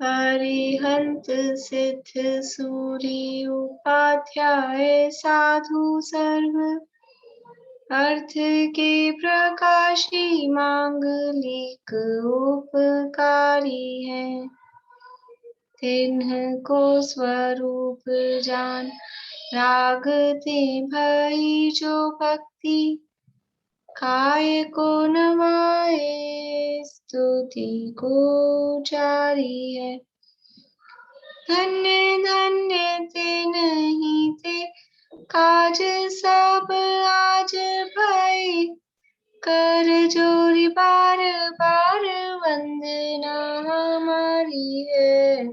अरिहंत सिद्ध सूरी उपाध्याय साधु सर्व अर्थ के प्रकाशी मांगलिक उपकारी है। तिन्ह स्वरूप जान राग ते भई जो भक्ति काय को नवाए स्तुति को जारी है। धन्य धन्य ते नहीं ते काज सब आज भई कर जोरी बार बार वंदना हमारी है।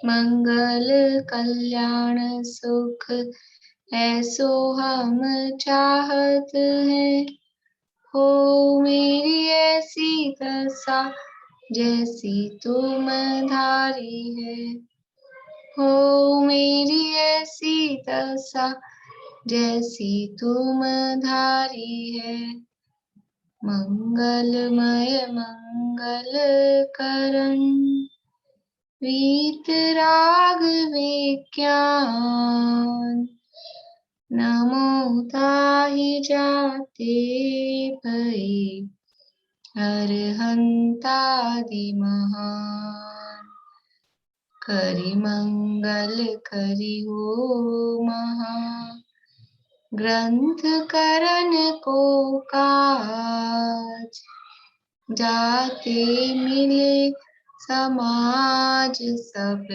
मंगल कल्याण सुख ऐसो हम चाहत हैं। हो मेरी ऐसी दशा जैसी तुम धारी है। हो मेरी ऐसी दशा जैसी तुम धारी है। मंगलमय मंगल करण वीत राग विज्ञान नमो ताहि जाते भई अरहंतादि महान। करि मंगल करि हो महा ग्रंथ करन को काज जाते मिले समाज सब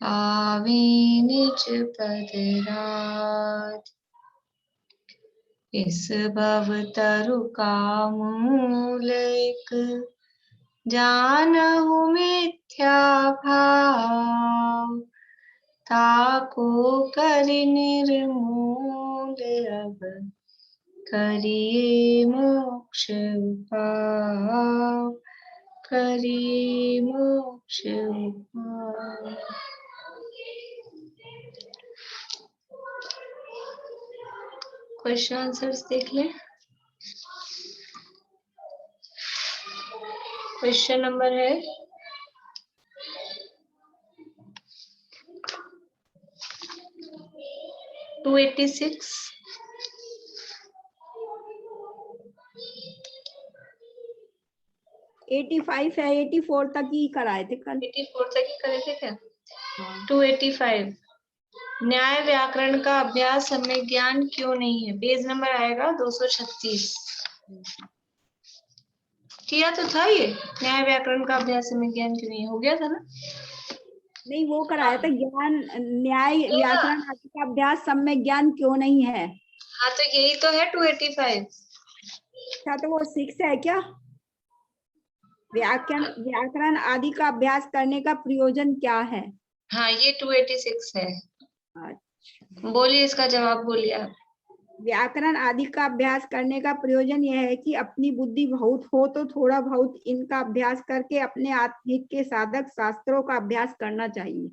आवे निज पद राज। इस भव तरु का मूल एक जानहु मिथ्या भाव ताको करि निर्मूल अब करिए मोक्ष उपाय करिए मोक्ष उपाय। क्वेश्चन आंसर्स देख लें। क्वेश्चन नंबर है 286। 85 है, 84 तक ही कराए थे कल। 84 तक ही करे थे क्या? 285 न्याय व्याकरण का अभ्यास हमें ज्ञान क्यों नहीं है। पेज नंबर आएगा 236। किया तो था ये, न्याय व्याकरण का अभ्यास हमें ज्ञान क्यों नहीं है, हो गया था ना? नहीं, वो कराया था ज्ञान न्याय व्याकरण आदि का अभ्यास सब में ज्ञान क्यों नहीं है। हाँ तो यही तो है 285। अच्छा तो वो 6 है क्या? व्याकरण आदि का अभ्यास करने का प्रयोजन क्या है? हाँ ये 286 है। अच्छा बोलिए इसका जवाब बोलिए आप। व्याकरण आदि का अभ्यास करने का प्रयोजन यह है कि अपनी बुद्धि बहुत हो तो थोड़ा बहुत इनका अभ्यास करके अपने आत्महित के साधक शास्त्रों का अभ्यास करना चाहिए।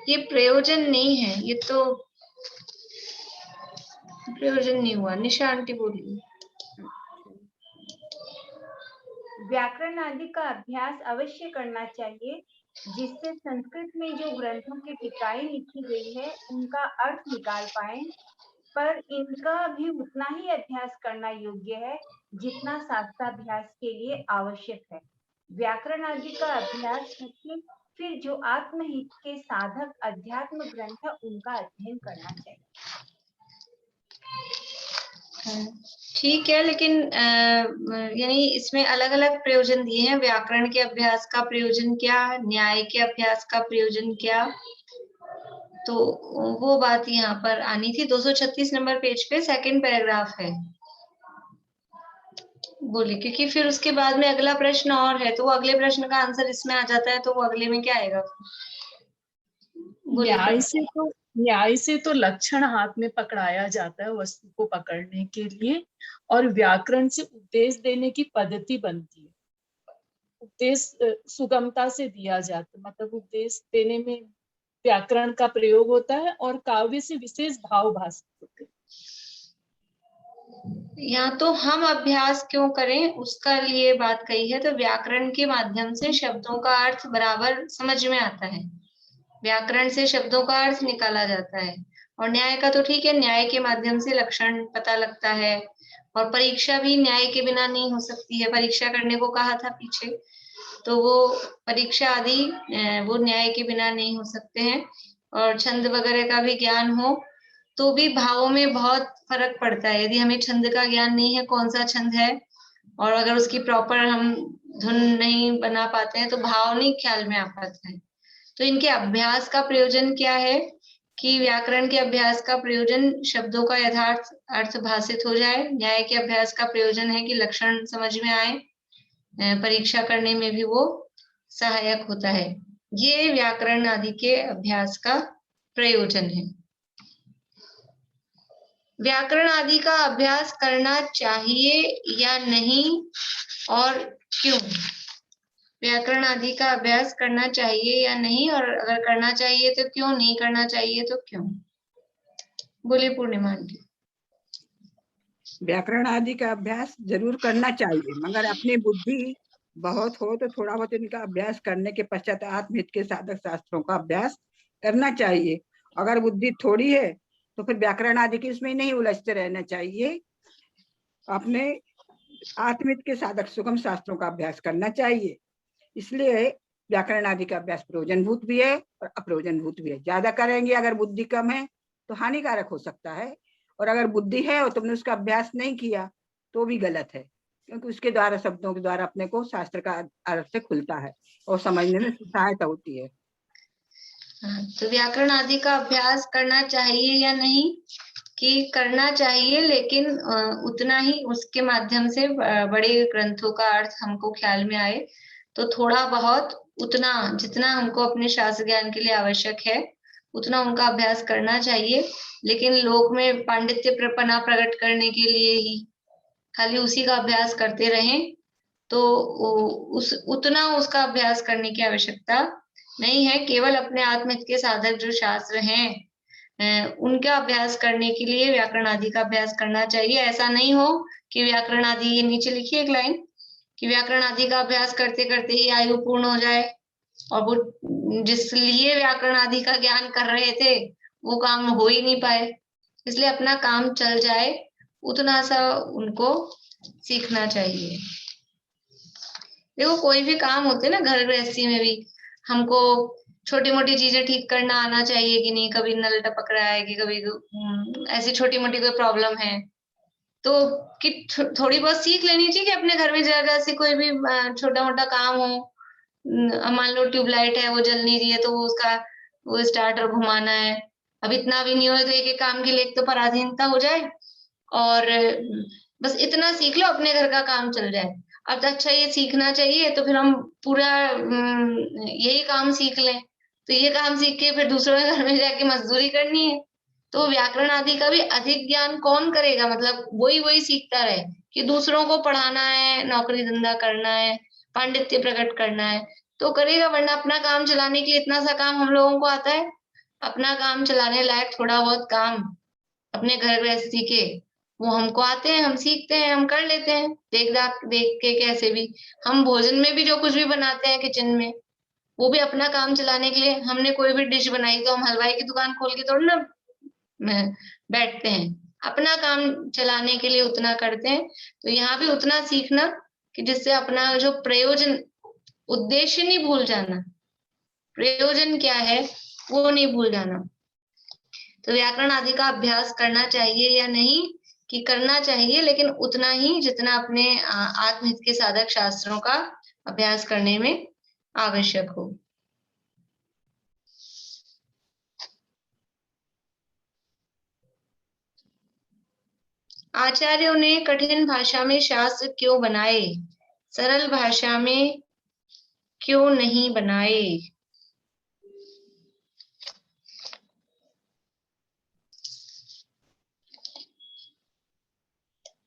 ये प्रयोजन नहीं है, ये तो प्रयोजन नहीं हुआ। निशा आंटी बोलिए। व्याकरण आदि का अभ्यास अवश्य करना चाहिए, जिससे संस्कृत में जो ग्रंथों की टीकाएं लिखी गई है उनका अर्थ निकाल पाएं, पर इनका भी उतना ही अभ्यास करना योग्य है जितना शास्त्राभ्यास के लिए आवश्यक है। व्याकरण आदि का अभ्यास करके फिर जो आत्महित के साधक अध्यात्म ग्रंथ उनका अध्ययन करना चाहिए। ठीक है, लेकिन यानी इसमें अलग अलग प्रयोजन दिए हैं। व्याकरण के अभ्यास का प्रयोजन क्या, न्याय के अभ्यास का प्रयोजन क्या, तो वो बात यहाँ पर आनी थी। 236 नंबर पेज पे सेकंड पैराग्राफ है। बोलिए, क्योंकि फिर उसके बाद में अगला प्रश्न और है, तो वो अगले प्रश्न का आंसर इसमें आ जाता है, तो वो अगले में क्या आएगा? न्याय से तो लक्षण हाथ में पकड़ाया जाता है वस्तु को पकड़ने के लिए, और व्याकरण से उपदेश देने की पद्धति बनती है। उपदेश सुगमता से दिया जाता है, मतलब उपदेश देने में व्याकरण का प्रयोग होता है और काव्य से विशेष भाव भाषित होते हैं। यहाँ तो हम अभ्यास क्यों करें उसका लिए बात कही है। तो व्याकरण के माध्यम से शब्दों का अर्थ बराबर समझ में आता है, व्याकरण से शब्दों का अर्थ निकाला जाता है। और न्याय का तो ठीक है, न्याय के माध्यम से लक्षण पता लगता है। और परीक्षा भी न्याय के बिना नहीं हो सकती है, परीक्षा करने को कहा था पीछे, तो वो परीक्षा आदि वो न्याय के बिना नहीं हो सकते हैं। और छंद वगैरह का भी ज्ञान हो तो भी भावों में बहुत फर्क पड़ता है। यदि हमें छंद का ज्ञान नहीं है, कौन सा छंद है, और अगर उसकी प्रॉपर हम धुन नहीं बना पाते हैं तो भाव नहीं ख्याल में आ पाता है। तो इनके अभ्यास का प्रयोजन क्या है कि व्याकरण के अभ्यास का प्रयोजन शब्दों का यथार्थ अर्थ भाषित हो जाए, न्याय के अभ्यास का प्रयोजन है कि लक्षण समझ में आए, परीक्षा करने में भी वो सहायक होता है। ये व्याकरण आदि के अभ्यास का प्रयोजन है। व्याकरण आदि का अभ्यास करना चाहिए या नहीं और क्यों? व्याकरण आदि का अभ्यास करना चाहिए या नहीं, और अगर करना चाहिए तो क्यों, नहीं करना चाहिए तो क्यों? बोलिए पूर्णिमा आंटी। व्याकरण आदि का अभ्यास जरूर करना चाहिए, मगर अपनी बुद्धि बहुत हो तो थोड़ा बहुत इनका अभ्यास करने के पश्चात आत्महित के साधक शास्त्रों का अभ्यास करना चाहिए। अगर बुद्धि थोड़ी है तो फिर व्याकरण आदि की इसमें नहीं उलझते रहना चाहिए, अपने आत्महित के साधक सुगम शास्त्रों का अभ्यास करना चाहिए। इसलिए व्याकरण आदि का अभ्यास प्रयोजनभूत भी है और अप्रयोजनभूत भी है। ज्यादा करेंगे अगर बुद्धि कम है तो हानिकारक हो सकता है, और अगर बुद्धि है और तुमने उसका अभ्यास नहीं किया तो भी गलत है, क्योंकि उसके द्वारा शब्दों के द्वारा अपने को शास्त्र का अर्थ से खुलता है और समझने में सहायता होती है। तो व्याकरण आदि का अभ्यास करना चाहिए या नहीं, कि करना चाहिए लेकिन उतना ही उसके माध्यम से बड़े ग्रंथों का अर्थ हमको ख्याल में आए, तो थोड़ा बहुत उतना जितना हमको अपने शास्त्र ज्ञान के लिए आवश्यक है उतना उनका अभ्यास करना चाहिए। लेकिन लोक में पांडित्य प्रकट करने के लिए ही खाली उसी का अभ्यास करते रहें तो उतना उसका अभ्यास करने की आवश्यकता नहीं है। केवल अपने आत्महित के साधक जो शास्त्र हैं उनका अभ्यास करने के लिए व्याकरण आदि का अभ्यास करना चाहिए। ऐसा नहीं हो कि व्याकरण आदि, ये नीचे लिखिए एक लाइन, कि व्याकरण आदि का अभ्यास करते करते ही आयु पूर्ण हो जाए और वो जिस लिए व्याकरण आदि का ज्ञान कर रहे थे वो काम हो ही नहीं पाए। इसलिए अपना काम चल जाए उतना सा उनको सीखना चाहिए। देखो कोई भी काम होते ना घर गृहस्थी में भी, हमको छोटी मोटी चीजें ठीक करना आना चाहिए कि नहीं। कभी नल टपक रहा है कि कभी ऐसी छोटी मोटी कोई प्रॉब्लम है तो कि थोड़ी बहुत सीख लेनी चाहिए कि अपने घर में जगह से कोई भी छोटा मोटा काम हो, मान लो ट्यूबलाइट है वो जल नहीं रही है तो वो स्टार्टर घुमाना है। अब इतना भी नहीं हो तो एक काम के लिए एक तो पराधीनता हो जाए, और बस इतना सीख लो अपने घर का काम चल जाए। अब अच्छा ये सीखना चाहिए तो फिर हम पूरा यही काम सीख लें, तो ये काम सीख के फिर दूसरों के घर में जाके मजदूरी करनी है। तो व्याकरण आदि का भी अधिक ज्ञान कौन करेगा, मतलब वही सीखता रहे कि दूसरों को पढ़ाना है, नौकरी धंधा करना है, पांडित्य प्रकट करना है तो करेगा, वरना अपना काम चलाने के लिए इतना सा काम हम लोगों को आता है। अपना काम चलाने लायक थोड़ा बहुत काम अपने घर गृहस्थी के वो हमको आते हैं, हम सीखते हैं, हम कर लेते हैं देख के। कैसे भी हम भोजन में भी जो कुछ भी बनाते हैं किचन में, वो भी अपना काम चलाने के लिए। हमने कोई भी डिश बनाई तो हम हलवाई की दुकान खोल के थोड़ी ना बैठते हैं, अपना काम चलाने के लिए उतना करते हैं। तो यहाँ भी उतना सीखना कि जिससे अपना जो प्रयोजन, उद्देश्य नहीं भूल जाना, प्रयोजन क्या है वो नहीं भूल जाना। तो व्याकरण आदि का अभ्यास करना चाहिए या नहीं, कि करना चाहिए लेकिन उतना ही जितना अपने आत्महित के साधक शास्त्रों का अभ्यास करने में आवश्यक हो। आचार्यों ने कठिन भाषा में शास्त्र क्यों बनाए, सरल भाषा में क्यों नहीं बनाए?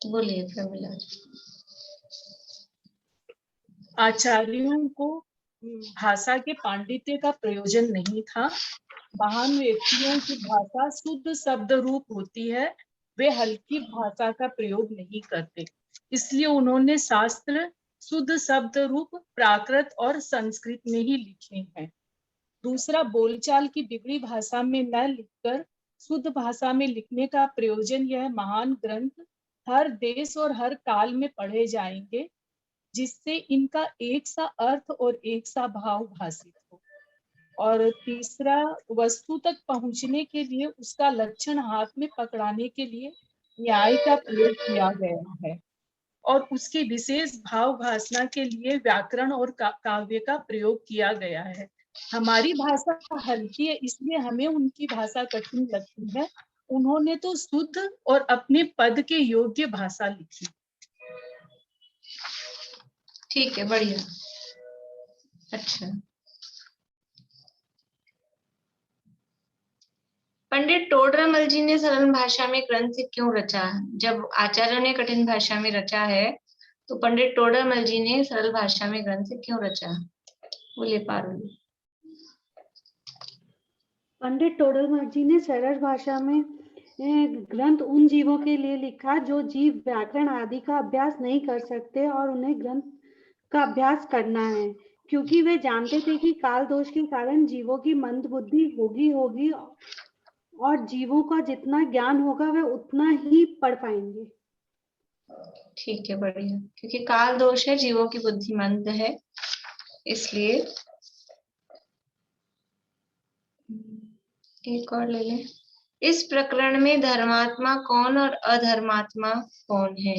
बोलिए प्रमिला। आचार्यों को भाषा के पांडित्य का प्रयोजन नहीं था। महान व्यक्तियों की भाषा शुद्ध शब्द रूप होती है, वे हल्की भाषा का प्रयोग नहीं करते, इसलिए उन्होंने शास्त्र शुद्ध शब्द रूप प्राकृत और संस्कृत में ही लिखे हैं। दूसरा, बोलचाल की बिगड़ी भाषा में न लिखकर शुद्ध भाषा में लिखने का प्रयोजन यह महान ग्रंथ हर देश और हर काल में पढ़े जाएंगे, जिससे इनका एक सा अर्थ और एक सा भाव भाषित हो। और तीसरा, वस्तु तक पहुंचने के लिए उसका लक्षण हाथ में पकड़ाने के लिए न्याय का प्रयोग किया गया है, और उसकी विशेष भाव भाषा के लिए व्याकरण और काव्य का प्रयोग किया गया है। हमारी भाषा हल्की है, इसलिए हमें उनकी भाषा कठिन लगती है। उन्होंने तो शुद्ध और अपने पद के योग्य भाषा लिखी। ठीक है, बढ़िया, अच्छा। पंडित टोडरमल जी ने सरल भाषा में ग्रंथ क्यों रचा? जब आचार्यों ने कठिन भाषा में रचा है, तो पंडित टोडरमल जी ने सरल भाषा में ग्रंथ क्यों रचा? बोले पारुल। पंडित टोडरमल जी ने सरल भाषा में ग्रंथ उन जीवों के लिए लिखा जो जीव व्याकरण आदि का अभ्यास नहीं कर सकते और उन्हें ग्रंथ का अभ्यास करना है, क्योंकि वे जानते थे कि काल दोष के कारण जीवों की मंद बुद्धि होगी और जीवों का जितना ज्ञान होगा वे उतना ही पढ़ पाएंगे। ठीक है, बढ़िया, क्योंकि काल दोष है, जीवों की बुद्धि मंद है, इसलिए। एक और ले लें। इस प्रकरण में धर्मात्मा कौन और अधर्मात्मा कौन है?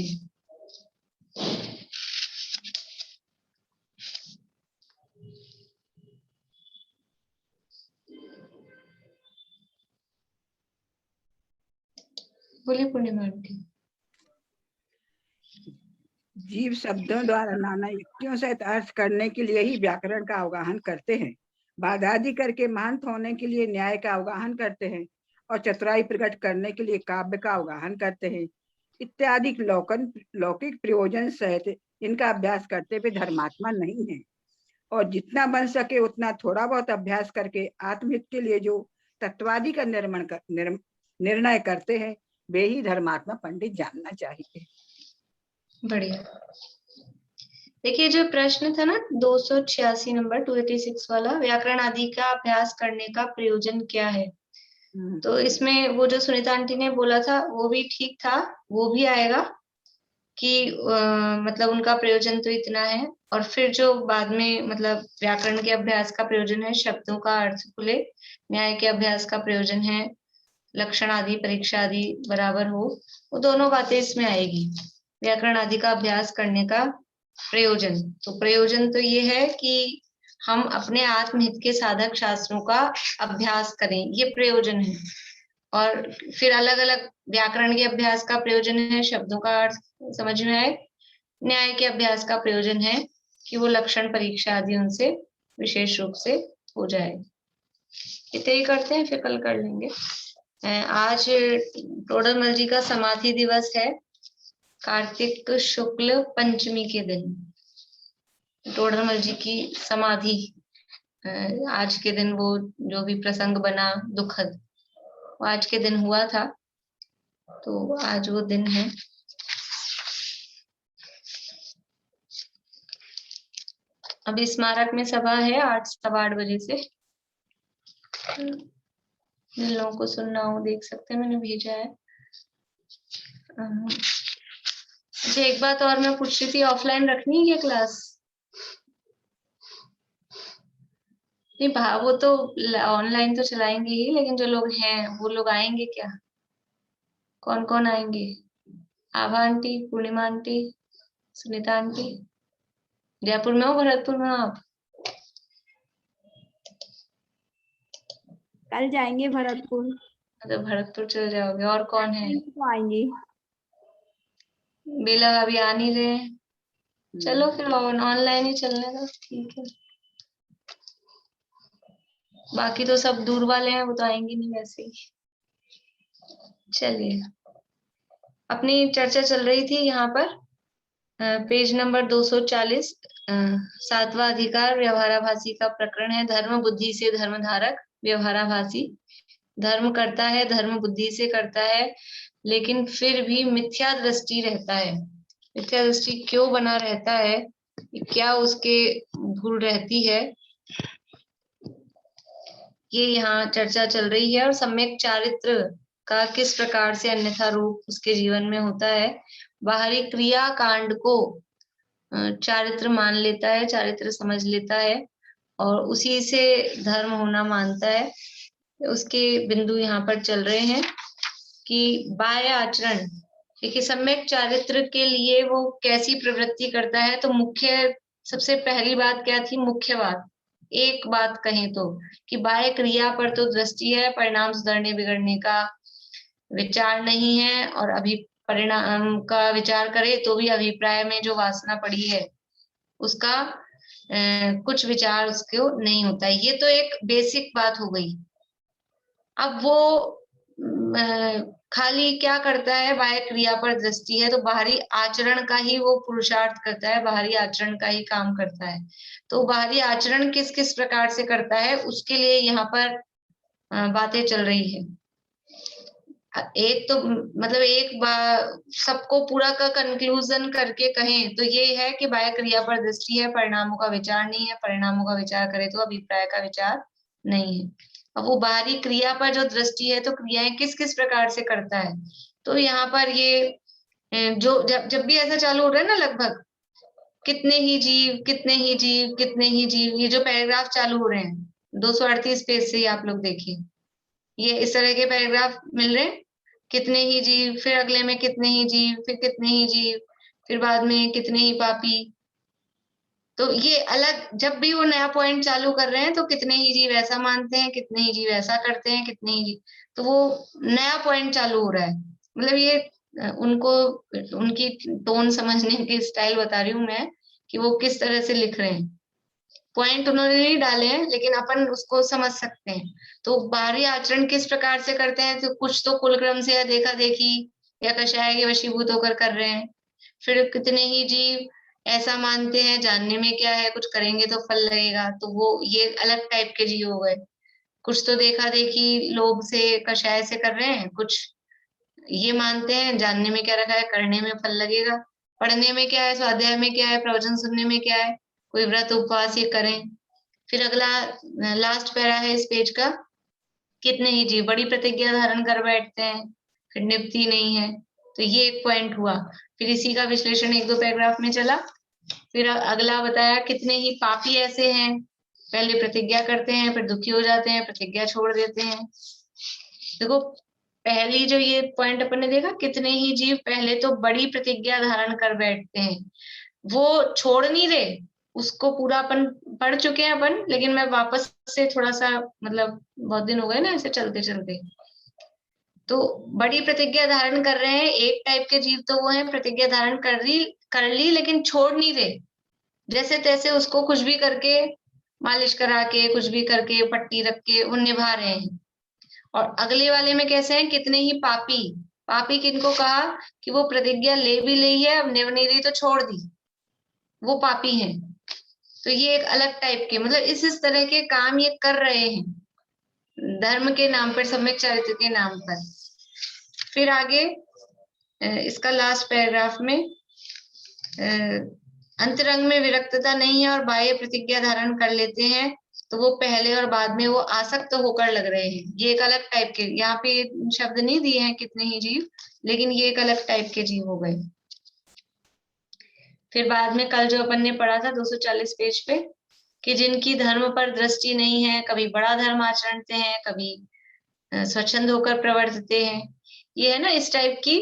बोले पूर्णिमा आंटी। जीव शब्दों द्वारा नाना युक्तियों से अर्थ करने के लिए ही व्याकरण का अवगाहन करते हैं, बाधादि करके महांत होने के लिए न्याय का अवगाहन करते हैं, और चतुराई प्रकट करने के लिए काव्य का अवगाहन करते हैं। इत्यादि लौकिक प्रयोजन सहित इनका अभ्यास करते हुए धर्मात्मा नहीं है, और जितना बन सके उतना थोड़ा बहुत अभ्यास करके आत्महित के लिए जो तत्वादि का निर्णय करते हैं, वे ही धर्मात्मा पंडित जानना चाहिए। बढ़िया। देखिए, जो प्रश्न था ना 286 नंबर 286 वाला, व्याकरण आदि का अभ्यास करने का प्रयोजन क्या है, तो इसमें वो जो सुनीता आंटी ने बोला था वो भी ठीक था, वो भी आएगा कि मतलब उनका प्रयोजन तो इतना है। और फिर जो बाद में मतलब व्याकरण के अभ्यास का प्रयोजन है शब्दों का अर्थ खुले, न्याय के अभ्यास का प्रयोजन है लक्षण आदि परीक्षा आदि बराबर हो, वो दोनों बातें इसमें आएगी। व्याकरण आदि का अभ्यास करने का प्रयोजन, तो प्रयोजन तो ये है कि हम अपने आत्महित के साधक शास्त्रों का अभ्यास करें, ये प्रयोजन है। और फिर अलग अलग व्याकरण के अभ्यास का प्रयोजन है शब्दों का अर्थ समझ में आए, न्याय के अभ्यास का प्रयोजन है कि वो लक्षण परीक्षा आदि उनसे विशेष रूप से हो जाए। इतने ही करते हैं, फिर कल कर लेंगे। आज टोडरमल जी का समाधि दिवस है, कार्तिक शुक्ल पंचमी के दिन टोडरमल जी की समाधि, आज के दिन वो जो भी प्रसंग बना दुखद, वो आज के दिन हुआ था, तो आज वो दिन है। अभी स्मारक में सभा है 8 सवा 8 बजे से, जिन लोगों को सुनना हो देख सकते हैं, मैंने भेजा है। अच्छा, एक बात और मैं पूछ रही थी, ऑफलाइन रखनी है क्या क्लास? नहीं, वो तो ऑनलाइन तो चलाएंगे ही, लेकिन जो लोग हैं वो लोग आएंगे क्या? कौन कौन आएंगे? आभा आंटी, पूर्णिमा आंटी, सुनीता आंटी। जयपुर में हो, भरतपुर में हो आप? कल जाएंगे भरतपुर। तो भरतपुर चले जाओगे। और कौन है? तो आएंगे। बेला अभी आ नहीं रहे। चलो फिर ऑनलाइन ही चलने दो, ठीक है। बाकी तो सब दूर वाले हैं, वो तो आएंगे नहीं वैसे ही। चलिए, अपनी चर्चा चल रही थी यहाँ पर पेज नंबर 240, 7वां अधिकार व्यवहाराभासी का प्रकरण है। धर्म बुद्धि से धर्म धारक व्यवहाराभासी, धर्म करता है, धर्म बुद्धि से करता है, लेकिन फिर भी मिथ्या दृष्टि रहता है। मिथ्या दृष्टि क्यों बना रहता है, क्या उसके भूल रहती है, ये यहाँ चर्चा चल रही है। और सम्यक चारित्र का किस प्रकार से अन्यथा रूप उसके जीवन में होता है। बाहरी क्रिया कांड को चारित्र मान लेता है, चारित्र समझ लेता है और उसी से धर्म होना मानता है। उसके बिंदु यहाँ पर चल रहे हैं कि बाह्य आचरण, देखिए सम्यक चारित्र के लिए वो कैसी प्रवृत्ति करता है। तो मुख्य सबसे पहली बात क्या थी, मुख्य बात, एक बात कहें तो कि बाह्य क्रिया पर तो दृष्टि है, परिणाम सुधरने बिगड़ने का विचार नहीं है, और अभी परिणाम का विचार करे तो भी अभिप्राय में जो वासना पड़ी है उसका कुछ विचार उसको नहीं होता है। ये तो एक बेसिक बात हो गई। अब वो खाली क्या करता है, बाह्य क्रिया पर दृष्टि है तो बाहरी आचरण का ही वो पुरुषार्थ करता है, बाहरी आचरण का ही काम करता है। तो बाहरी आचरण किस किस प्रकार से करता है उसके लिए यहाँ पर बातें चल रही है। एक तो मतलब एक सबको पूरा का कंक्लूजन करके कहें तो ये है कि बाह्य क्रिया पर दृष्टि है, परिणामों का विचार नहीं है, परिणामों का विचार करे तो अभिप्राय का विचार नहीं है। अब वो बाहरी क्रिया पर जो दृष्टि है तो क्रियाएं किस किस प्रकार से करता है, तो यहाँ पर ये जो जब भी ऐसा चालू हो रहा है ना, लगभग कितने ही जीव, कितने ही जीव, कितने ही जीव, ये जो पैराग्राफ चालू हो रहे हैं 238 पेज से ही आप लोग देखिए, ये इस तरह के पैराग्राफ मिल रहे हैं। कितने ही जीव, फिर अगले में कितने ही जीव, फिर कितने ही जीव, फिर बाद में कितने ही पापी। तो ये अलग, जब भी वो नया पॉइंट चालू कर रहे हैं तो कितने ही जीव ऐसा मानते हैं, कितने ही जीव ऐसा करते हैं, कितने ही जीव, तो वो नया पॉइंट चालू हो रहा है। मतलब ये उनको उनकी टोन समझने की स्टाइल बता रही हूँ मैं कि वो किस तरह से लिख रहे हैं। पॉइंट उन्होंने नहीं डाले हैं लेकिन अपन उसको समझ सकते हैं। तो बाहरी आचरण किस प्रकार से करते हैं, तो कुछ तो कुल क्रम से या देखा देखी या कषाय के वशीभूत होकर कर रहे हैं। फिर कितने ही जीव ऐसा मानते हैं, जानने में क्या है, कुछ करेंगे तो फल लगेगा, तो वो ये अलग टाइप के जीव हो गए। कुछ तो देखा देखी लोभ से कषाय से कर रहे हैं, कुछ ये मानते हैं जानने में क्या रखा है, करने में फल लगेगा, पढ़ने में क्या है, स्वाध्याय में क्या है, प्रवचन सुनने में क्या है, कोई व्रत उपवास ये करें। फिर अगला लास्ट पैरा है इस पेज का, कितने ही जीव बड़ी प्रतिज्ञा धारण कर बैठते हैं, फिर निपती नहीं है, तो ये एक पॉइंट हुआ। फिर इसी का विश्लेषण एक दो पैराग्राफ में चला। फिर अगला बताया कितने ही पापी ऐसे हैं, पहले प्रतिज्ञा करते हैं, फिर दुखी हो जाते हैं, प्रतिज्ञा छोड़ देते हैं। देखो पहली जो ये पॉइंट अपन ने देखा, कितने ही जीव पहले तो बड़ी प्रतिज्ञा धारण कर बैठते हैं, वो छोड़ नहीं रहे, उसको पूरा अपन पढ़ चुके हैं अपन, लेकिन मैं वापस से थोड़ा सा, मतलब बहुत दिन हो गए ना ऐसे चलते चलते, तो बड़ी प्रतिज्ञा धारण कर रहे हैं। एक टाइप के जीव तो वो है प्रतिज्ञा धारण कर ली लेकिन छोड़ नहीं रहे, जैसे तैसे उसको कुछ भी करके, मालिश करा के, कुछ भी करके, पट्टी रख के वो निभा रहे हैं। और अगले वाले में कैसे हैं, कितने ही पापी, पापी किनको कहा कि वो प्रतिज्ञा ले भी ली है, अब निभ नहीं रही तो छोड़ दी, वो पापी हैं। तो ये एक अलग टाइप के, मतलब इस तरह के काम ये कर रहे हैं धर्म के नाम पर, सम्यक चारित्र के नाम पर। फिर आगे इसका लास्ट पैराग्राफ में अंतरंग में विरक्तता नहीं है और बाह्य प्रतिज्ञा धारण कर लेते हैं, तो वो पहले और बाद में वो आसक्त होकर लग रहे हैं। ये एक अलग टाइप के, यहाँ पे शब्द नहीं दिए हैं कितने ही जीव, लेकिन ये एक अलग टाइप के जीव हो गए। फिर बाद में कल जो अपन ने पढ़ा था 240 पेज पे, कि जिनकी धर्म पर दृष्टि नहीं है, कभी बड़ा धर्म आचरणते हैं, कभी स्वच्छंद होकर प्रवर्तते हैं, ये है ना इस टाइप की,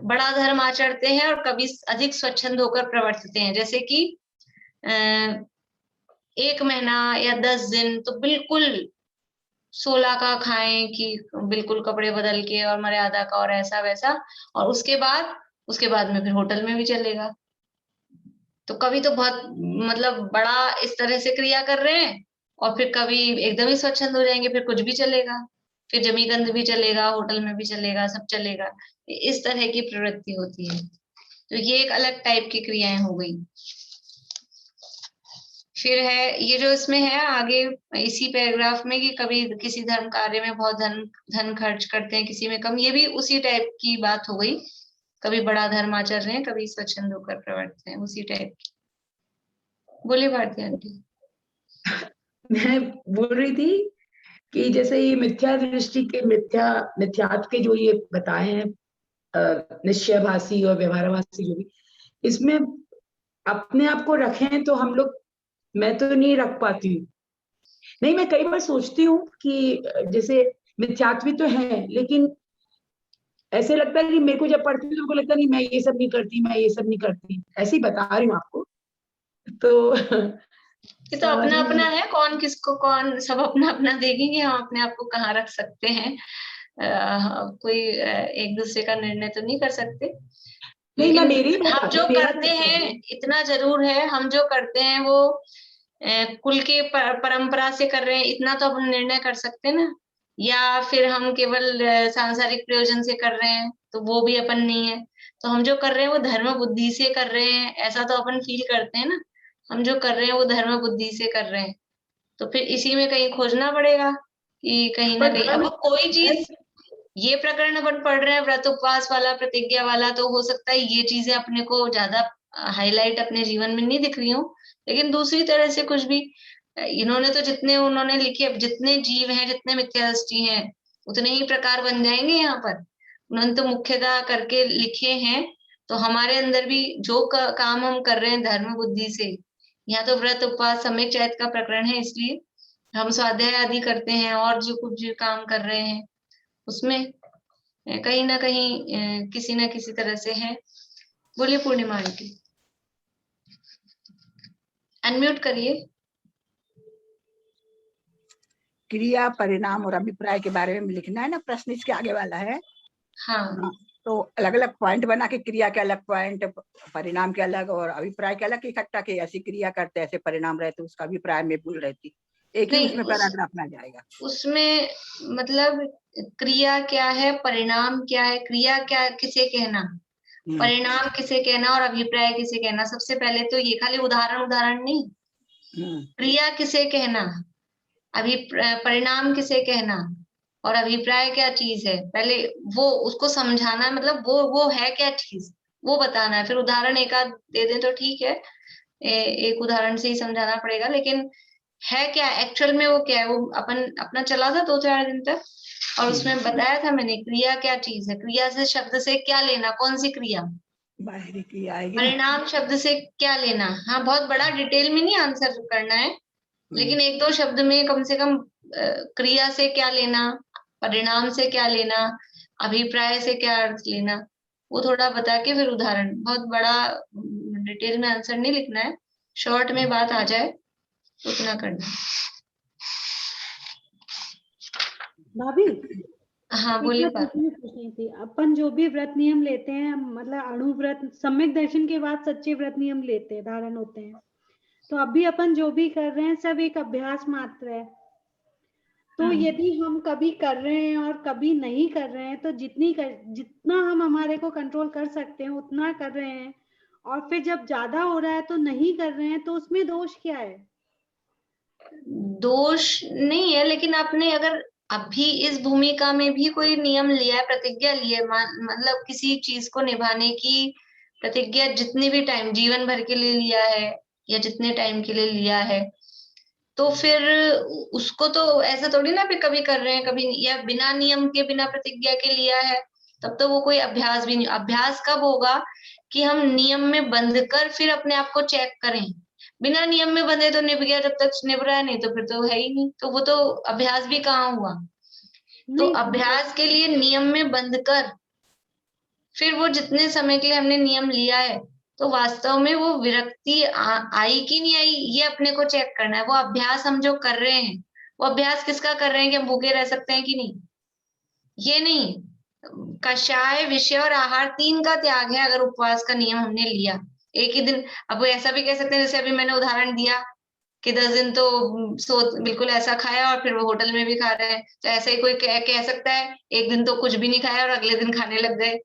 बड़ा धर्म आचरते हैं और कभी अधिक स्वच्छंद होकर प्रवर्तते हैं। जैसे कि 1 महीना या 10 दिन तो बिल्कुल 16 का खाएं कि बिल्कुल कपड़े बदल के और मर्यादा का और ऐसा वैसा, और उसके बाद में फिर होटल में भी चलेगा। तो कभी तो बहुत मतलब बड़ा इस तरह से क्रिया कर रहे हैं, और फिर कभी एकदम ही स्वच्छंद हो जाएंगे, फिर कुछ भी चलेगा, फिर जमीगंध भी चलेगा, होटल में भी चलेगा, सब चलेगा। इस तरह की प्रवृत्ति होती है, तो ये एक अलग टाइप की क्रियाएं हो गई। फिर है ये जो इसमें है आगे इसी पैराग्राफ में कि कभी किसी धर्म कार्य में बहुत धन खर्च करते हैं, किसी में कम, ये भी उसी टाइप की बात हो गई। कभी बड़ा धर्म आचर रहे हैं, कभी स्वच्छंद होकर प्रवर्तते हैं, उसी टाइप की। बोलिए भारती आंटी। मैं बोल रही थी कि जैसे ये मिथ्या दृष्टि के मिथ्यात्व के जो ये बताए हैं, निश्चयभासी और व्यवहारभासी, जो भी इसमें अपने आप को रखें तो हम लोग, मैं तो नहीं रख पाती हूँ। नहीं, मैं कई बार सोचती हूँ कि जैसे मिथ्यात्व तो है, लेकिन ऐसे लगता है कि मेरे को जब पढ़ती हूँ तो मेरे को लगता नहीं मैं ये सब नहीं करती, मैं ये सब नहीं करती। ऐसे ही बता रही हूँ आपको। तो ये तो अपना अपना है, कौन किसको, कौन सब अपना अपना देखेंगे, हम अपने आप को कहाँ रख सकते हैं। कोई एक दूसरे का निर्णय तो नहीं कर सकते। नहीं, मैं लेकिन मेरी हम जो करते हैं इतना जरूर है, हम जो करते हैं वो कुल के परंपरा से कर रहे हैं, इतना तो अपन निर्णय कर सकते हैं ना। या फिर हम केवल सांसारिक प्रयोजन से कर रहे हैं, तो वो भी अपन नहीं है। तो हम जो कर रहे हैं वो धर्म बुद्धि से कर रहे हैं, ऐसा तो अपन फील करते हैं ना। हम जो कर रहे हैं वो धर्म बुद्धि से कर रहे हैं, तो फिर इसी में कहीं खोजना पड़ेगा कि कहीं ना कहीं अब कोई चीज, ये प्रकरण अपन पढ़ रहे हैं व्रत उपवास वाला, प्रतिज्ञा वाला, तो हो सकता है ये चीजें अपने को ज्यादा हाईलाइट अपने जीवन में नहीं दिख रही हो, लेकिन दूसरी तरह से कुछ भी इन्होंने तो जितने उन्होंने लिखे, अब जितने जीव हैं, जितने मिथ्या दृष्टि हैं, उतने ही प्रकार बन जाएंगे यहाँ पर। उन्होंने तो मुख्यतः करके लिखे हैं, तो हमारे अंदर भी जो काम हम कर रहे हैं धर्म बुद्धि से, यहाँ तो व्रत उपवास सम्यक चैत का प्रकरण है, इसलिए हम स्वाध्याय आदि करते हैं और जो कुछ काम कर रहे हैं उसमें कहीं ना कहीं किसी न किसी तरह से है। बोलिए पूर्णिमा आंटी, अनम्यूट करिए। क्रिया, परिणाम और अभिप्राय के बारे में लिखना है ना, प्रश्न इसके आगे वाला है। हाँ, तो अलग अलग पॉइंट बना के, क्रिया के अलग पॉइंट, परिणाम के अलग और अभिप्राय के अलग इकट्ठा के, ऐसी क्रिया करते ऐसे परिणाम रहते, उसका अभिप्राय में भूल रहती, एक ही उसमें पैराग्राफ में आ जाएगा। उसमें मतलब क्रिया क्या है, परिणाम क्या है, क्रिया क्या किसे कहना, परिणाम किसे कहना और अभिप्राय किसे कहना। सबसे पहले तो ये खाली उदाहरण नहीं, क्रिया किसे कहना, परिणाम किसे कहना और अभिप्राय क्या चीज है, पहले वो उसको समझाना है, मतलब वो है क्या चीज, वो बताना है। फिर उदाहरण एक आध दे दें तो ठीक है, एक उदाहरण से ही समझाना पड़ेगा, लेकिन है क्या एक्चुअल में, वो क्या है, वो अपन अपना चला था 2-4 दिन तक, और उसमें बताया था मैंने क्रिया क्या चीज है, क्रिया से शब्द से क्या लेना, कौन सी क्रिया, बाहरी क्रिया आएगी, परिणाम शब्द से क्या लेना। हाँ, बहुत बड़ा डिटेल में नहीं आंसर करना है, लेकिन 1-2 शब्द में कम से कम क्रिया से क्या लेना, परिणाम से क्या लेना, अभिप्राय से क्या अर्थ लेना, वो थोड़ा बता के फिर उदाहरण। बहुत बड़ा डिटेल में आंसर नहीं लिखना है, शॉर्ट में बात आ जाए उतना करना। भाभी, हाँ बोलिए। पूछनी थी, अपन जो भी व्रत नियम लेते हैं, मतलब अणु व्रत, सम्यक दर्शन के बाद सच्चे व्रत नियम लेते हैं, धारण होते हैं, तो अभी अपन जो भी कर रहे हैं सब एक अभ्यास मात्र है। तो यदि हम कभी कर रहे हैं और कभी नहीं कर रहे हैं, तो जितना हम हमारे को कंट्रोल कर सकते हैं उतना कर रहे हैं, और फिर जब ज्यादा हो रहा है तो नहीं कर रहे हैं, तो उसमें दोष क्या है? दोष नहीं है, लेकिन आपने अगर अभी इस भूमिका में भी कोई नियम लिया है, प्रतिज्ञा ली है, मतलब किसी चीज को निभाने की प्रतिज्ञा जितने भी टाइम जीवन भर के लिए लिया है या जितने टाइम के लिए लिया है, तो फिर उसको तो ऐसा थोड़ी ना फिर कभी कर रहे हैं कभी नहीं, या बिना नियम के बिना प्रतिज्ञा के लिया है, तब तो वो कोई अभ्यास भी नहीं। अभ्यास कब होगा कि हम नियम में बंध कर फिर अपने आप को चेक करें। बिना नियम में बंधे तो निभ गया, जब तक निभ रहा है नहीं तो फिर तो है ही नहीं, तो वो तो अभ्यास भी कहाँ हुआ। तो अभ्यास के लिए नियम में बंध कर फिर वो जितने समय के लिए हमने नियम लिया है, तो वास्तव में वो विरक्ति आई कि नहीं आई, ये अपने को चेक करना है। वो अभ्यास हम जो कर रहे हैं, वो अभ्यास किसका कर रहे हैं कि हम भूखे रह सकते हैं कि नहीं, ये नहीं। कषाय, विषय और आहार 3 का त्याग है अगर उपवास का नियम हमने लिया एक ही दिन। अब वो ऐसा भी कह सकते हैं, जैसे अभी मैंने उदाहरण दिया कि 10 दिन तो बिल्कुल ऐसा खाया और फिर वो होटल में भी खा रहे हैं, तो ऐसा ही कोई कह सकता है एक दिन तो कुछ भी नहीं खाया और अगले दिन खाने लग गए।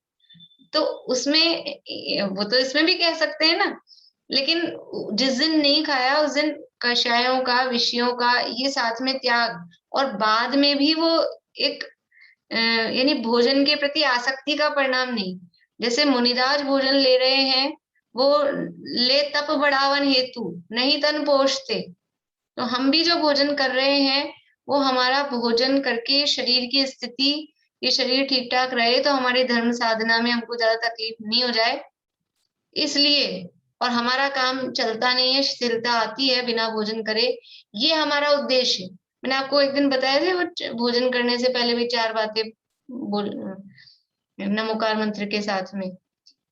तो उसमें वो तो इसमें भी कह सकते हैं ना लेकिन जिस दिन नहीं खाया उस दिन कषायों का, विषयों का ये साथ में त्याग, और बाद में भी वो एक यानी भोजन के प्रति आसक्ति का परिणाम नहीं। जैसे मुनिराज भोजन ले रहे हैं, वो ले तप बढ़ावन हेतु, नहीं तन पोषते। तो हम भी जो भोजन कर रहे हैं वो हमारा भोजन करके शरीर की स्थिति, ये शरीर ठीक ठाक रहे तो हमारी धर्म साधना में हमको ज्यादा तकलीफ नहीं हो जाए, इसलिए। और हमारा काम चलता नहीं है, शिथिलता आती है बिना भोजन करे, ये हमारा उद्देश्य है। मैंने आपको एक दिन बताया था वो भोजन करने से पहले भी 4 बातें बोल, नमोकार मंत्र के साथ में,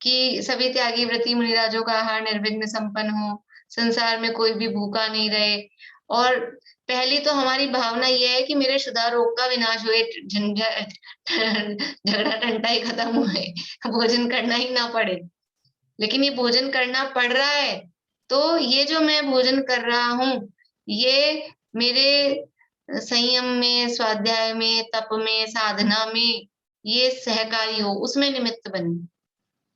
कि सभी त्यागी व्रती मुनिराजों का आहार निर्विघ्न संपन्न हो, संसार में कोई भी भूखा नहीं रहे। और पहली तो हमारी भावना यह है कि मेरे क्षुधा रोग का विनाश हुए, झगड़ा टंटा ही खत्म हुए, भोजन करना ही ना पड़े। लेकिन ये भोजन करना पड़ रहा है, तो ये जो मैं भोजन कर रहा हूँ, ये मेरे संयम में, स्वाध्याय में, तप में, साधना में ये सहकारी हो, उसमें निमित्त बने।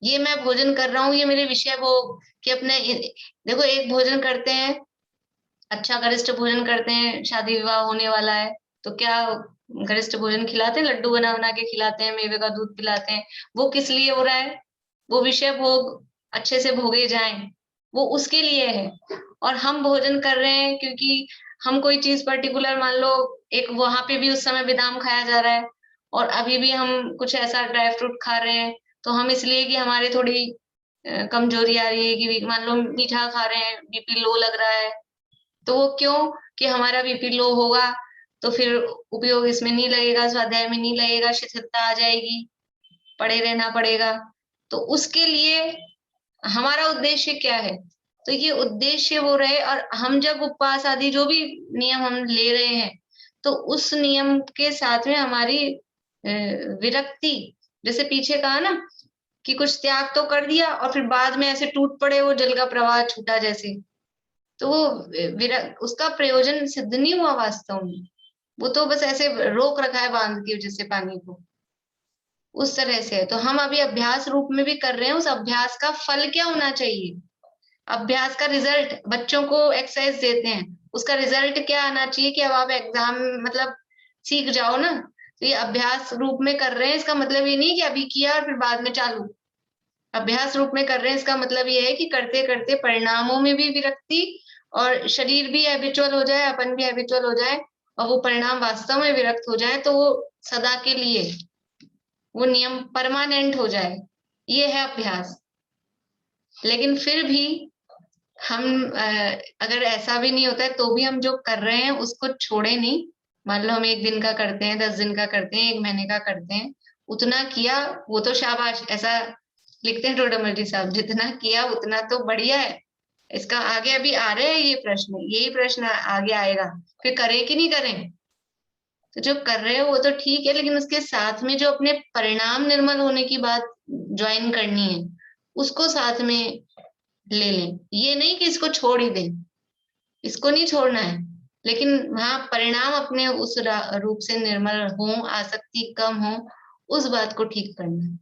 ये मैं भोजन कर रहा हूँ, ये मेरे विषय भोग कि अपने, देखो एक भोजन करते हैं, अच्छा गरिष्ठ भोजन करते हैं, शादी विवाह होने वाला है तो क्या गरिष्ठ भोजन खिलाते हैं, लड्डू बना बना के खिलाते हैं, मेवे का दूध पिलाते हैं। वो किस लिए हो रहा है? वो विषय भोग अच्छे से भोगे जाएं, वो उसके लिए है। और हम भोजन कर रहे हैं क्योंकि हम कोई चीज पर्टिकुलर, मान लो एक वहां पे भी उस समय बादाम खाया जा रहा है और अभी भी हम कुछ ऐसा ड्राई फ्रूट खा रहे हैं, तो हम इसलिए कि हमारे थोड़ी कमजोरी आ रही है, कि मान लो मीठा खा रहे हैं, बीपी लो लग रहा है, तो वो क्यों कि हमारा बीपी लो होगा तो फिर उपयोग इसमें नहीं लगेगा, स्वाध्याय में नहीं लगेगा, शिथिलता आ जाएगी, पड़े रहना पड़ेगा। तो उसके लिए हमारा उद्देश्य क्या है? तो ये उद्देश्य वो रहे। और हम जब उपवास आदि जो भी नियम हम ले रहे हैं, तो उस नियम के साथ में हमारी विरक्ति, जैसे पीछे कहा ना कि कुछ त्याग तो कर दिया और फिर बाद में ऐसे टूट पड़े, वो जल का प्रवाह छूटा जैसे, तो वो उसका प्रयोजन सिद्ध नहीं हुआ वास्तव में, वो तो बस ऐसे रोक रखा है बांध के जैसे पानी को, उस तरह से है। तो हम अभी अभ्यास रूप में भी कर रहे हैं, उस अभ्यास का फल क्या होना चाहिए, अभ्यास का रिजल्ट, बच्चों को एक्सरसाइज देते हैं, उसका रिजल्ट क्या आना चाहिए कि अब आप एग्जाम मतलब सीख जाओ ना। तो ये अभ्यास रूप में कर रहे हैं, इसका मतलब ये नहीं कि अभी किया और फिर बाद में चालू, अभ्यास रूप में कर रहे हैं, इसका मतलब ये है कि करते करते परिणामों में भी विरक्ति, और शरीर भी हैबिचुअल हो जाए, अपन भी हैबिचुअल हो जाए, और वो परिणाम वास्तव में विरक्त हो जाए, तो वो सदा के लिए वो नियम परमानेंट हो जाए, ये है अभ्यास। लेकिन फिर भी हम अगर ऐसा भी नहीं होता है तो भी हम जो कर रहे हैं उसको छोड़े नहीं। मान लो हम 1 दिन का करते हैं, 10 दिन का करते हैं, 1 महीने का करते हैं, उतना किया वो तो शाबाश, ऐसा लिखते हैं टोडरमल साहब, जितना किया उतना तो बढ़िया है। इसका आगे अभी आ रहे हैं ये प्रश्न, यही प्रश्न आगे आएगा, फिर करें कि नहीं करें। तो जो कर रहे हो वो तो ठीक है, लेकिन उसके साथ में जो अपने परिणाम निर्मल होने की बात ज्वाइन करनी है, उसको साथ में ले लें। ये नहीं कि इसको छोड़ ही दें, इसको नहीं छोड़ना है, लेकिन वहां परिणाम अपने उस रूप से निर्मल हो, आसक्ति कम हो, उस बात को ठीक करना है,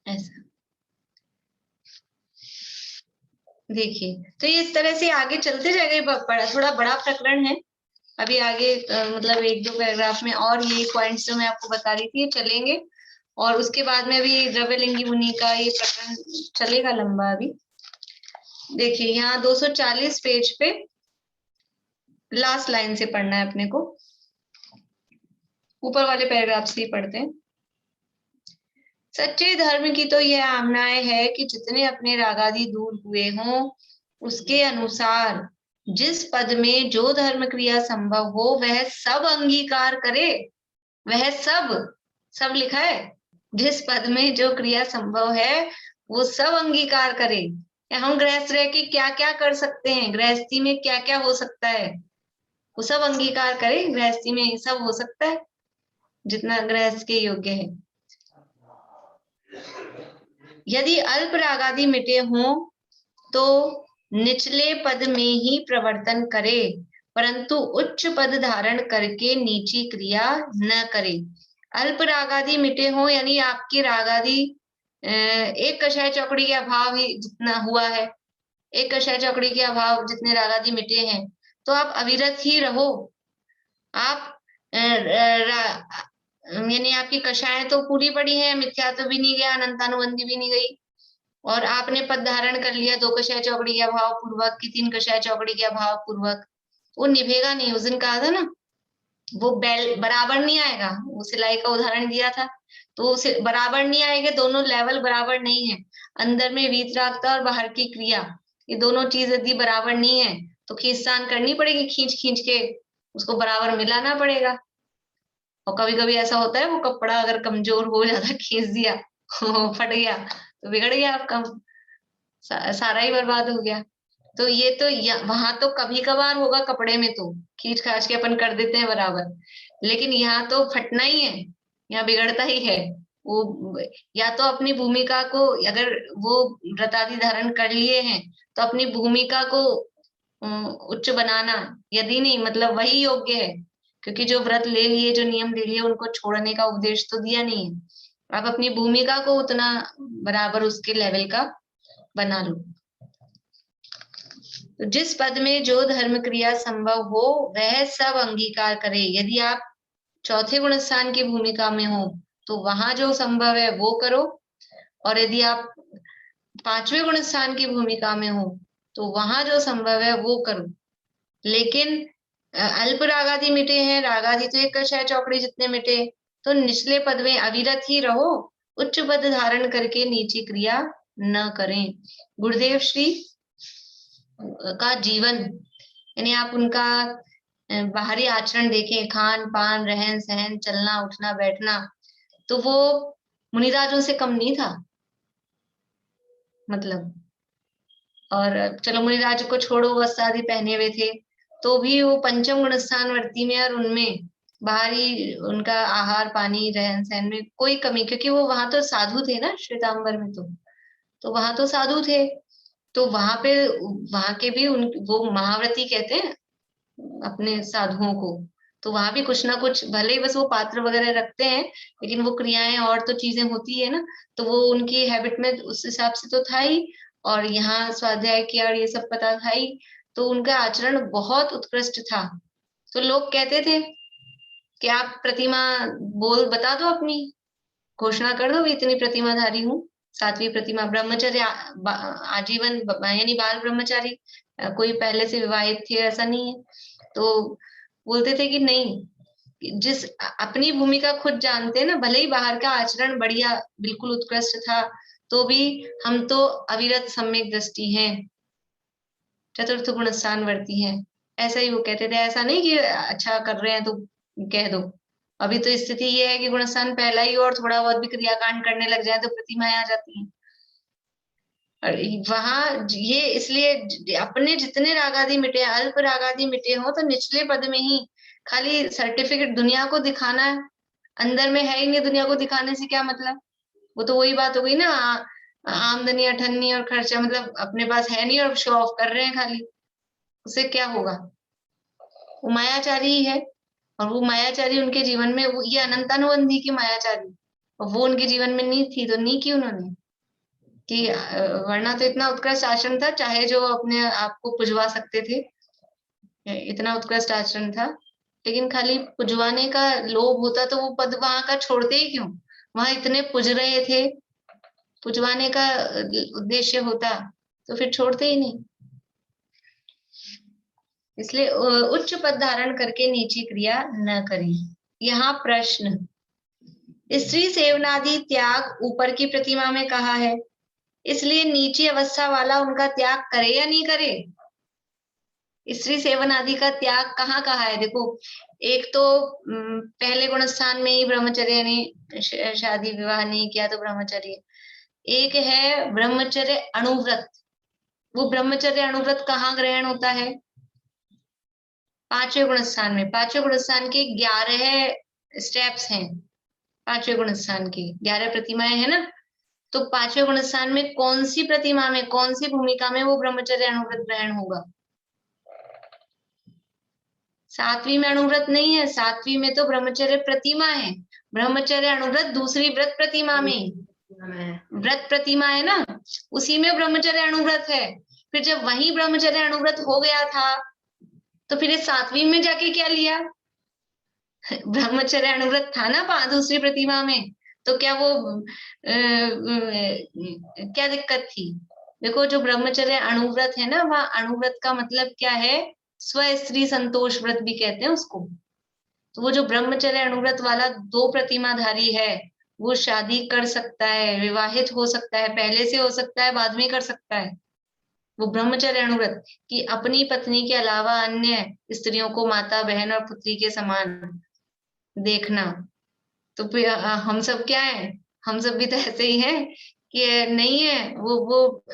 ऐसा। देखिए, तो ये इस तरह से आगे चलते जाएगा, थोड़ा बड़ा प्रकरण है। अभी आगे मतलब 1-2 पैराग्राफ में और ये पॉइंट्स जो मैं आपको बता रही थी ये चलेंगे, और उसके बाद में भी द्रव्यलिंगी मुनि का ये प्रकरण चलेगा लंबा। अभी देखिए यहाँ 240 पेज पे लास्ट लाइन से पढ़ना है अपने को, ऊपर वाले पैराग्राफ से ही पढ़ते हैं। सच्चे धर्म की तो यह आमनाएं है कि जितने अपने रागादि दूर हुए हों, उसके अनुसार जिस पद में जो धर्म क्रिया संभव हो वह सब अंगीकार करे। वह सब लिखा है, जिस पद में जो क्रिया संभव है वो सब अंगीकार करे। हम गृहस्थ रह के क्या क्या कर सकते हैं, गृहस्थी में क्या क्या हो सकता है, वो सब अंगीकार करे। गृहस्थी में सब हो सकता है जितना गृहस्थ के योग्य है। यदि अल्प रागादि मिटे हों तो निचले पद में ही प्रवर्तन करे, परंतु उच्च पद धारण करके नीची क्रिया न करे। अल्प रागादि मिटे हों यानी आपके रागादि एक कषाय चौकड़ी के अभाव ही जितना हुआ है, एक कषाय चौकड़ी के अभाव जितने रागादि मिटे हैं, तो आप अविरत ही रहो। आप यानी आपकी कषाएं तो पूरी पड़ी है, मिथ्यात्व भी नहीं गया, अनंतानुबंधी भी नहीं गई, और आपने पद धारण कर लिया 2 कषाय चौकड़ी के अभाव पूर्वक की 3 कषाय चौकड़ी के अभाव पूर्वक, वो निभेगा नहीं। उस दिन कहा था ना, वो बेल बराबर नहीं आएगा। वो सिलाई का उदाहरण दिया था, तो बराबर नहीं आएगा, दोनों लेवल बराबर नहीं है। अंदर में वीतरागता और बाहर की क्रिया, ये दोनों चीज यदि बराबर नहीं है तो खींचतान करनी पड़ेगी, खींच खींच के उसको बराबर मिलाना पड़ेगा। और कभी कभी ऐसा होता है, वो कपड़ा अगर कमजोर हो जाता, खींच दिया फट गया तो बिगड़ गया आपका, सारा ही बर्बाद हो गया। तो ये तो वहां तो कभी कभार होगा, कपड़े में तो खींच खाच के अपन कर देते हैं बराबर, लेकिन यहाँ तो फटना ही है, यहाँ बिगड़ता ही है। वो या तो अपनी भूमिका को, अगर वो व्रतादि धारण कर लिए हैं तो अपनी भूमिका को उच्च बनाना, यदि नहीं मतलब वही योग्य है, क्योंकि जो व्रत ले लिए, जो नियम ले लिए, उनको छोड़ने का उपदेश तो दिया नहीं है। आप अपनी भूमिका को उतना बराबर उसके लेवल का बना लो। तो जिस पद में जो धर्म क्रिया संभव हो वह सब अंगीकार करे। यदि आप चौथे गुण स्थान की भूमिका में हो तो वहां जो संभव है वो करो, और यदि आप 5वें गुण स्थान की भूमिका में हो तो वहां जो संभव है वो करो। लेकिन अल्प रागादि मिटे हैं, रागादि तो 1 कषाय चौकड़ी जितने मिटे, तो निचले पद में अविरत ही रहो, उच्च पद धारण करके नीची क्रिया न करें। गुरुदेव श्री का जीवन, यानी आप उनका बाहरी आचरण देखें, खान पान, रहन सहन, चलना उठना बैठना, तो वो मुनिराजों से कम नहीं था मतलब। और चलो मुनिराज को छोड़ो, वस्त्र आदि पहने हुए थे, तो भी वो 5म गुण स्थान वर्ती में और उनमें बाहरी उनका आहार पानी रहन सहन में कोई कमी, क्योंकि वो वहां तो साधु थे ना, श्वेतांबर में तो वहां तो साधु थे, तो वहां पे वहां के भी वो महाव्रती कहते हैं अपने साधुओं को, तो वहां भी कुछ ना कुछ, भले ही बस वो पात्र वगैरह रखते हैं, लेकिन वो क्रियाएं और तो चीजें होती है ना, तो वो उनकी हैबिट में उस हिसाब से तो था ही, और यहाँ स्वाध्याय किया और ये सब पता था ही, तो उनका आचरण बहुत उत्कृष्ट था। तो लोग कहते थे कि आप प्रतिमा बता दो, अपनी घोषणा कर दो, इतनी प्रतिमाधारी हूँ, 7वीं प्रतिमा, ब्रह्मचर्य आजीवन, यानी बाल ब्रह्मचारी, कोई पहले से विवाहित थे ऐसा नहीं है। तो बोलते थे कि नहीं, जिस अपनी भूमिका खुद जानते हैं ना, भले ही बाहर का आचरण बढ़िया बिल्कुल उत्कृष्ट था, तो भी हम तो अविरत सम्यक दृष्टि हैं, चतुर्थ गुण स्थान वर्ती है, ऐसा ही वो कहते थे। ऐसा नहीं कि अच्छा कर रहे हैं तो कह दो। अभी तो स्थिति ये है कि गुणस्थान पहला ही और थोड़ा बहुत भी क्रियाकांड करने लग जाए तो प्रतिमाएं आ जाती हैं। और वहां ये इसलिए अपने जितने रागादि मिटे, अल्प रागादि मिटे हो, तो निचले पद में ही खाली सर्टिफिकेट दुनिया को दिखाना है, अंदर में है ही नहीं, दुनिया को दिखाने से क्या मतलब। वो तो वही बात हो गई ना, आमदनी अठन्नी और खर्चा, मतलब अपने पास है नहीं और शो ऑफ कर रहे हैं खाली, उससे क्या होगा। वो मायाचारी ही है, और वो मायाचारी उनके जीवन में, वो ये अनंतानुबंधी की मायाचारी, और वो उनके जीवन में नहीं थी, तो नहीं की उन्होंने कि वरना तो इतना उत्कृष्ट आचरण था, चाहे जो अपने आप को पुजवा सकते थे, इतना उत्कृष्ट आचरण था, लेकिन खाली पुजवाने का लोभ होता तो वो पद वहां का छोड़ते ही क्यों, वहां इतने पुज रहे थे, पुजवाने का उद्देश्य होता तो फिर छोड़ते ही नहीं। इसलिए उच्च पद धारण करके नीची क्रिया न करें। यहाँ प्रश्न, स्त्री सेवनादि त्याग ऊपर की प्रतिमा में कहा है, इसलिए नीची अवस्था वाला उनका त्याग करे या नहीं करे। स्त्री सेवन आदि का त्याग कहाँ कहा है, देखो, एक तो पहले गुण स्थान में ही ब्रह्मचर्य, यानी शादी विवाह नहीं किया तो ब्रह्मचर्य। एक है ब्रह्मचर्य अणुव्रत, वो ब्रह्मचर्य अणुव्रत कहाँ ग्रहण होता है, 5वें गुण स्थान में। 5वें गुण स्थान के 11 स्टेप्स हैं, 5वें गुण स्थान की 11 प्रतिमाएं है ना, तो 5वें गुण स्थान में कौन सी प्रतिमा में, कौन सी भूमिका में वो ब्रह्मचर्य अणुव्रत ग्रहण होगा। 7वीं में अणुव्रत नहीं है, 7वीं में तो ब्रह्मचर्य प्रतिमा है, ब्रह्मचर्य अणुव्रत दूसरी व्रत प्रतिमा में, व्रत प्रतिमा है ना, उसी में ब्रह्मचर्य अणुव्रत है। फिर जब वही ब्रह्मचर्य अणुव्रत हो गया था तो फिर इस 7वीं में जाके क्या लिया? ब्रह्मचर्य अणुव्रत था ना दूसरी प्रतिमा में, तो क्या वो क्या दिक्कत थी? देखो जो ब्रह्मचर्य अणुव्रत है ना, वह अणुव्रत का मतलब क्या है? स्व स्त्री संतोष व्रत भी कहते हैं उसको। तो वो जो ब्रह्मचर्य अणुव्रत वाला 2 प्रतिमाधारी है, वो शादी कर सकता है, विवाहित हो सकता है, पहले से हो सकता है, बाद में कर सकता है। वो ब्रह्मचर्य अणुव्रत कि अपनी पत्नी के अलावा अन्य स्त्रियों को माता, बहन और पुत्री के समान देखना। तो फिर हम सब क्या है? हम सब भी तो ऐसे ही हैं कि नहीं है, वो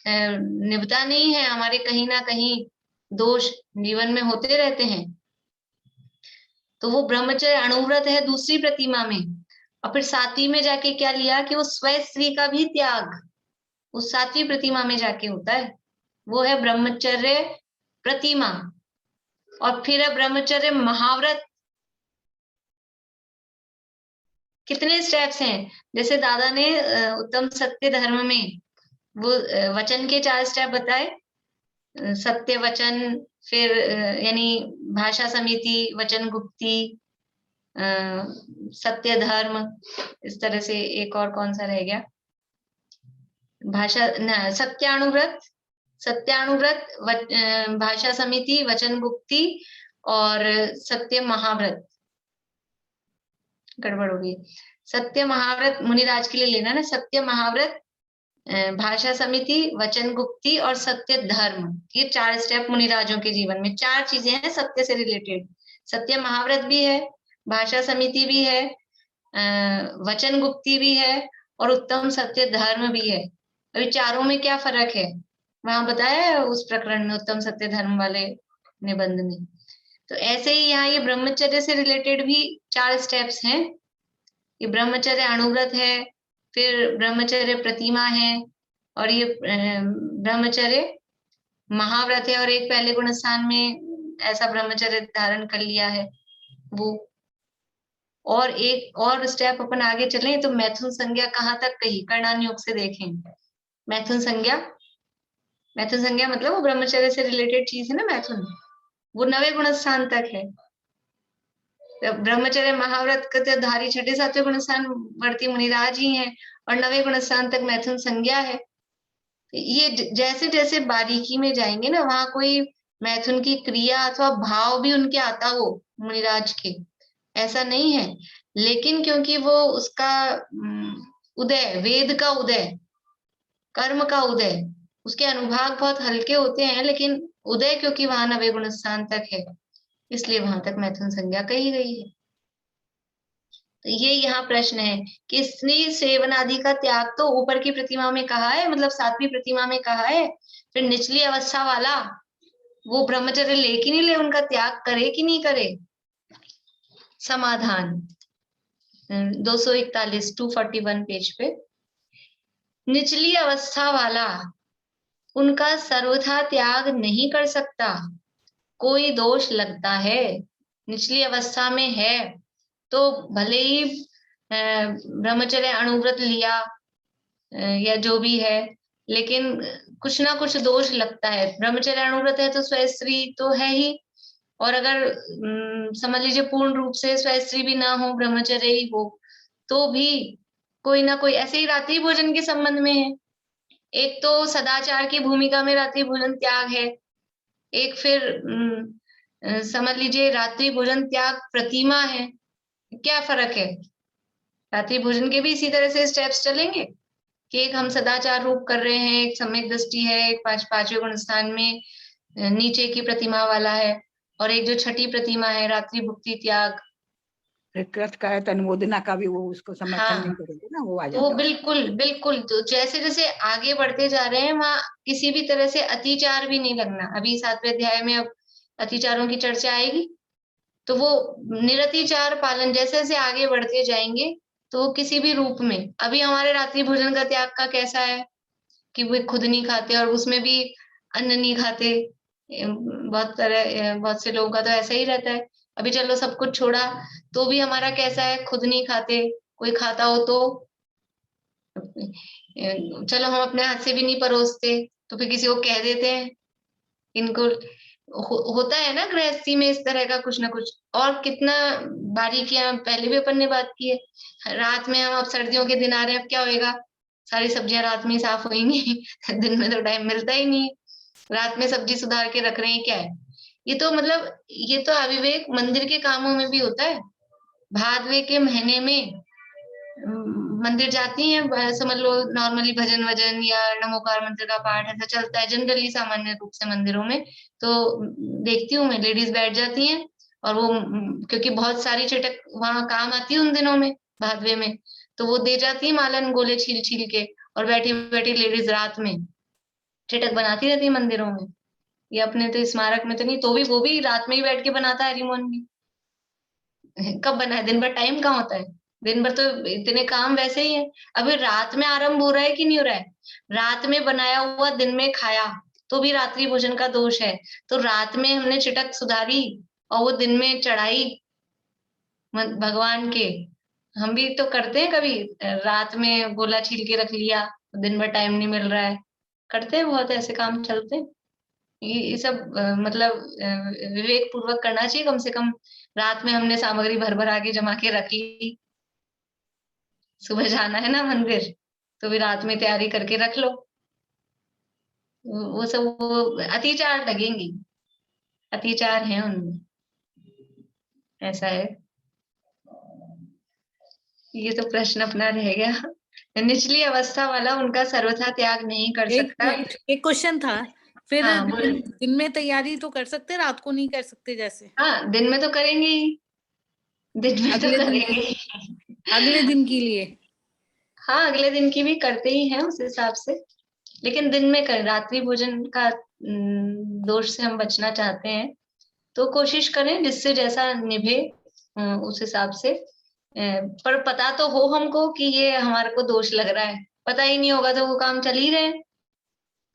निभता नहीं है, हमारे कहीं ना कहीं दोष जीवन में होते रहते हैं। तो वो ब्रह्मचर्य अणुव्रत है दूसरी प्रतिमा में। और फिर 7वीं में जाके क्या लिया कि वो स्व स्त्री का भी त्याग उस 7वीं प्रतिमा में जाके होता है, वो है ब्रह्मचर्य प्रतिमा। और फिर है ब्रह्मचर्य महाव्रत। कितने स्टेप्स हैं? जैसे दादा ने उत्तम सत्य धर्म में वो वचन के 4 स्टेप बताए, सत्य वचन, फिर यानी भाषा समिति, वचन गुप्ती, सत्य धर्म, इस तरह से एक और कौन सा रह गया? सत्यानुव्रत, भाषा समिति, वचन गुप्ती और सत्य महाव्रत। गड़बड़ हो गई। सत्य महाव्रत मुनिराज के लिए लेना ना, सत्य महाव्रत, भाषा समिति, वचन गुप्ती और सत्य धर्म। ये 4 स्टेप मुनिराजों के जीवन में, 4 चीजें हैं सत्य से रिलेटेड। सत्य महाव्रत भी है, भाषा समिति भी है, वचन गुप्ती भी है और उत्तम सत्य धर्म भी है। अभी चारों में क्या फर्क है वहां बताया है उस प्रकरण में, उत्तम सत्य धर्म वाले निबंध में। तो ऐसे ही यहाँ ये ब्रह्मचर्य से रिलेटेड भी 4 स्टेप्स हैं। ये ब्रह्मचर्य अणुव्रत है, फिर ब्रह्मचर्य प्रतिमा है, और ये ब्रह्मचर्य महाव्रत है, और एक पहले गुणस्थान में ऐसा ब्रह्मचर्य धारण कर लिया है वो। और एक और स्टेप अपन आगे चले तो मैथुन संज्ञा कहाँ तक कही, कर्णान योग से देखें। मैथुन संज्ञा मतलब वो ब्रह्मचर्य से रिलेटेड चीज है ना, मैथुन, वो 9वें गुणस्थान तक है। ब्रह्मचर्य महाव्रत के धारी 6ठे 7वें गुणस्थान वर्ती मुनिराज ही हैं, और 9वें गुणस्थान तक मैथुन संज्ञा है। ये जैसे जैसे बारीकी में जाएंगे ना, वहां कोई मैथुन की क्रिया अथवा भाव भी उनके आता हो मुनिराज के, ऐसा नहीं है। लेकिन क्योंकि वो उसका उदय, वेद का उदय, कर्म का उदय, उसके अनुभाग बहुत हल्के होते हैं, लेकिन उदय क्योंकि वहां 9वें गुणस्थान तक है, इसलिए वहां तक मैथुन संज्ञा कही गई है। तो ये यहाँ प्रश्न है कि स्त्री सेवन आदि का त्याग तो ऊपर की प्रतिमा में कहा है, मतलब 7वीं प्रतिमा में कहा है, फिर निचली अवस्था वाला वो ब्रह्मचर्य ले कि नहीं ले, उनका त्याग करे कि नहीं करे? समाधान 241 241 पेज पे, निचली अवस्था वाला उनका सर्वथा त्याग नहीं कर सकता, कोई दोष लगता है। निचली अवस्था में है तो भले ही ब्रह्मचर्य अणुव्रत लिया या जो भी है, लेकिन कुछ ना कुछ दोष लगता है। ब्रह्मचर्य अणुव्रत है तो स्वस्त्री तो है ही, और अगर समझ लीजिए पूर्ण रूप से स्वस्त्री भी ना हो, ब्रह्मचर्य ही हो, तो भी कोई ना कोई, ऐसे ही रात्रि भोजन के संबंध में है। एक तो सदाचार की भूमिका में रात्रि भोजन त्याग है, एक फिर समझ लीजिए रात्रि भोजन त्याग प्रतिमा है। क्या फर्क है? रात्रि भोजन के भी इसी तरह से स्टेप्स चलेंगे कि एक हम सदाचार रूप कर रहे हैं, एक सम्यक दृष्टि है, एक 5वें गुणस्थान में नीचे की प्रतिमा वाला है, और एक जो 6ठी प्रतिमा है रात्रि भुक्ति त्याग, कृत का अनुमोदना का भी वो उसको समर्थन नहीं करेंगे ना, वो आ जाएगा। वो बिल्कुल बिल्कुल। तो जैसे जैसे आगे बढ़ते जा रहे हैं वहां किसी भी तरह से अतिचार भी नहीं लगना। अभी 7वें अध्याय में अब अतिचारों की चर्चा आएगी, तो वो निरतिचार पालन जैसे जैसे आगे बढ़ते जाएंगे तो वो किसी भी रूप में, अभी हमारे रात्रि भोजन का त्याग का कैसा है कि वो खुद नहीं खाते, और उसमें भी अन्न नहीं खाते, बहुत से लोगों का तो ऐसा ही रहता है। अभी चलो सब कुछ छोड़ा तो भी हमारा कैसा है, खुद नहीं खाते, कोई खाता हो तो चलो हम अपने हाथ से भी नहीं परोसते, तो फिर किसी को कह देते हैं। इनको होता है ना गृहस्थी में इस तरह का कुछ ना कुछ। और कितना बारीकियां पहले भी अपन ने बात की है। रात में हम अब सर्दियों के दिन आ रहे हैं, अब क्या होएगा, सारी सब्जियां रात में ही साफ होंगी दिन में तो टाइम मिलता ही नहीं है। रात में सब्जी सुधार के रख रहे हैं, क्या है ये? तो मतलब ये तो अविवेक मंदिर के कामों में भी होता है। भादवे के महीने में मंदिर जाती हैं, समझ लो नॉर्मली भजन वजन या नमोकार मंत्र का पाठ ऐसा चलता है जनरली सामान्य रूप से मंदिरों में। तो देखती हूँ मैं लेडीज बैठ जाती हैं और वो क्योंकि बहुत सारी चिटक वहां काम आती है उन दिनों में भादवे में, तो वो दे जाती है मालन गोले छील छील के, और बैठी बैठी लेडीज रात में चिटक बनाती रहती है मंदिरों में। ये अपने तो स्मारक में तो नहीं, तो भी वो भी रात में ही बैठ के बनाता है हरिमोहन भी। कब बना है? दिन भर टाइम कहाँ होता है? दिन भर तो इतने काम वैसे ही है। अभी रात में आरंभ हो रहा है कि नहीं हो रहा है? रात में बनाया हुआ दिन में खाया तो भी रात्रि भोजन का दोष है। तो रात में हमने चिटक सुधारी और वो दिन में चढ़ाई भगवान के। हम भी तो करते हैं कभी, रात में गोला छील के रख लिया, दिन भर टाइम नहीं मिल रहा है, करते हैं, बहुत ऐसे काम चलते हैं। ये सब मतलब विवेक पूर्वक करना चाहिए। कम से कम रात में हमने सामग्री भर भर आके जमा के रख ली, सुबह जाना है ना मंदिर, तो भी रात में तैयारी करके रख लो। वो सब वो अतिचार लगेंगी, अतिचार है उनमें, ऐसा है। ये तो प्रश्न अपना रह गया। निचली अवस्था वाला उनका सर्वथा त्याग नहीं कर सकता। एक क्वेश्चन था फिर। हाँ, दिन में तैयारी तो कर सकते, रात को नहीं कर सकते जैसे? हाँ, दिन में तो करेंगे ही, दिन में तो करेंगे ही। अगले दिन के लिए? हाँ, अगले दिन की भी करते ही हैं उस हिसाब से, लेकिन दिन में करें। रात्रि भोजन का दोष से हम बचना चाहते हैं तो कोशिश करें जिससे जैसा निभे उस हिसाब से। पर पता तो हो हमको कि ये हमारे को दोष लग रहा है। पता ही नहीं होगा तो वो काम चल ही रहे।